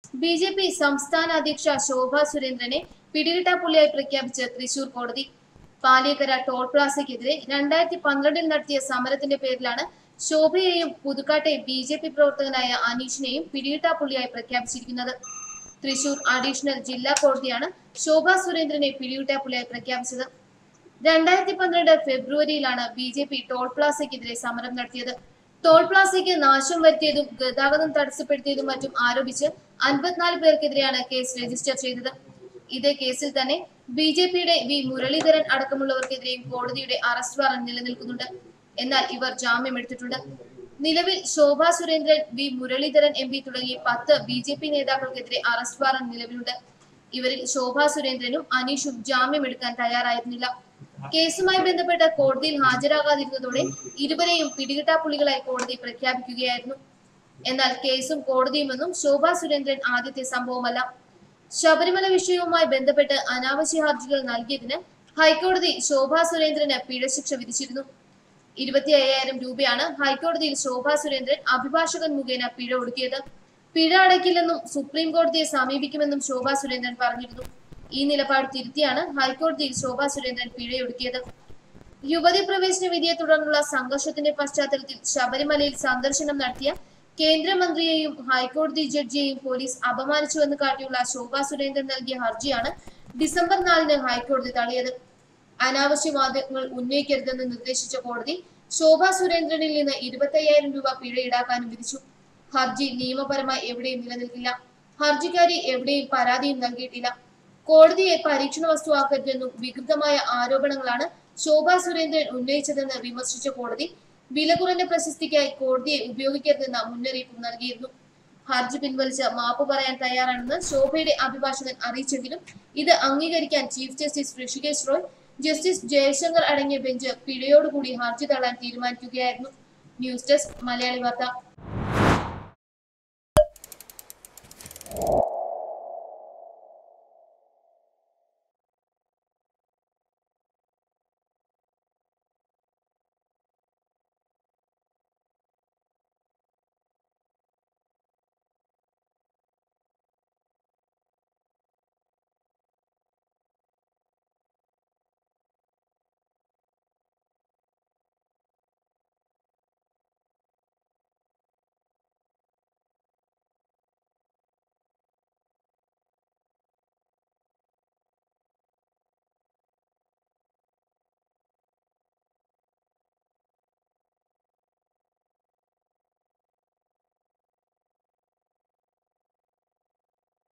BJP സംസ്ഥാന അധ്യക്ഷ ശോഭ സുരേന്ദ്രനെ പിടികിട്ടാപ്പുള്ളിയായി പ്രഖ്യാപിച്ച് തൃശൂർ കോടതി. പാലിയേക്കര ടോൾ പ്ലാസയ്ക്കെതിരെ 2012 നടത്തിയ സമരത്തിന്റെ പേരിലാണ് ശോഭയെയും പുതുക്കാട്ടെ ബി.ജെ.പി പ്രവർത്തകനായ അനീഷിനെയും പിടികിട്ടാപ്പുള്ളിയായി പ്രഖ്യാപിച്ചിരിക്കുന്നത്. തൃശൂർ അഡീഷണൽ ജില്ലാ കോടതിയാണ് ശോഭ സുരേന്ദ്രനെ പിടികിട്ടാപ്പുള്ളിയായി പ്രഖ്യാപിച്ചത്. 2012 ഫെബ്രുവരിയിലാണ് ബി.ജെ.പി ടോൾ പ്ലാസയ്ക്കെതിരെ സമരം നടത്തിയത്. ടോൾ പ്ലാസയ്ക്ക് നാശം വരുത്തിയതും ഗതാഗതം തടസ്സപ്പെടുത്തിയതും മറ്റും ആരോപിച്ച് 54 പേർക്കെതിരെയാണ് കേസ് രജിസ്റ്റർ ചെയ്തത്. ഇതേ കേസിൽ തന്നെ ബി.ജെ.പിയുടെ വി മുരളീധരൻ അടക്കമുള്ളവർക്കെതിരെയും കോടതിയുടെ അറസ്റ്റ് വാറന്റ് നിലനിൽക്കുന്നുണ്ട്. എന്നാൽ ഇവർ ജാമ്യമെടുത്തിട്ടുണ്ട്. നിലവിൽ Shobha Surendran, V Muraleedharan M P തുടങ്ങി 10 ബി.ജെ.പി നേതാക്കൾക്കെതിരെ അറസ്റ്റ് വാറന്റ് നിലവിലുണ്ട്. ഇവരിൽ ശോഭ സുരേന്ദ്രനും അനീഷും ജാമ്യമെടുക്കാൻ തയ്യാറായിരുന്നില്ല. കേസുമായി ബന്ധപ്പെട്ട് കോടതിയിൽ ഹാജരാകാതിരുന്നതോടെ ഇരുവരെയും പിടികിട്ടാപ്പുള്ളികളായി കോടതി പ്രഖ്യാപിക്കുകയായിരുന്നു. എന്നാൽ കേസും കോടതിയുമൊന്നും ശോഭ സുരേന്ദ്രൻ ആദ്യത്തെ സംഭവമല്ല. ശബരിമല വിഷയവുമായി ബന്ധപ്പെട്ട് അനാവശ്യ ഹർജികൾ നൽകിയതിന് ഹൈക്കോടതി ശോഭ സുരേന്ദ്രന് പിഴശിക്ഷ വിധിച്ചിരുന്നു. 25,000 രൂപയാണ് ഹൈക്കോടതിയിൽ ശോഭ സുരേന്ദ്രൻ അഭിഭാഷകൻ മുഖേന പിഴ ഒടുക്കിയത്. പിഴ അടയ്ക്കില്ലെന്നും സുപ്രീം കോടതിയെ സമീപിക്കുമെന്നും ശോഭ സുരേന്ദ്രൻ പറഞ്ഞിരുന്നു. ഈ നിലപാട് തിരുത്തിയാണ് ഹൈക്കോടതിയിൽ ശോഭ സുരേന്ദ്രൻ പിഴയൊടുക്കിയത്. യുവതി പ്രവേശന വിധിയെ തുടർന്നുള്ള സംഘർഷത്തിന്റെ പശ്ചാത്തലത്തിൽ ശബരിമലയിൽ സന്ദർശനം നടത്തിയ കേന്ദ്രമന്ത്രിയെയും ഹൈക്കോടതി ജഡ്ജിയെയും പോലീസ് അപമാനിച്ചുവെന്ന് കാട്ടിയുള്ള ശോഭ സുരേന്ദ്രൻ നൽകിയ ഹർജിയാണ് ഡിസംബർ 4-ന് ഹൈക്കോടതി തള്ളിയത്. അനാവശ്യ വാദങ്ങൾ ഉന്നയിക്കരുതെന്ന് നിർദ്ദേശിച്ച കോടതി ശോഭ സുരേന്ദ്രനിൽ നിന്ന് 25,000 രൂപ പിഴ ഈടാക്കാനും വിധിച്ചു. ഹർജി നിയമപരമായി എവിടെയും നിലനിൽക്കില്ല. ഹർജിക്കാരി എവിടെയും പരാതിയും നൽകിയിട്ടില്ല. കോടതിയെ പരീക്ഷണ വസ്തുവാക്കരുതെന്നും വികൃതമായ ആരോപണങ്ങളാണ് ശോഭ സുരേന്ദ്രൻ ഉന്നയിച്ചതെന്ന് വിമർശിച്ച കോടതി വില കുറഞ്ഞ പ്രശസ്തിക്കായി കോടതിയെ ഉപയോഗിക്കരുതെന്ന മുന്നറിയിപ്പും നൽകിയിരുന്നു. ഹർജി പിൻവലിച്ച് മാപ്പ് പറയാൻ തയ്യാറാണെന്ന് ശോഭയുടെ അഭിഭാഷകൻ അറിയിച്ചെങ്കിലും ഇത് അംഗീകരിക്കാൻ chief justice Hrishikesh Roy, justice Jayashankar അടങ്ങിയ ബെഞ്ച് പിഴയോടുകൂടി ഹർജി തള്ളാൻ തീരുമാനിക്കുകയായിരുന്നു. ന്യൂസ് ഡെസ്ക് മലയാളി വാർത്ത.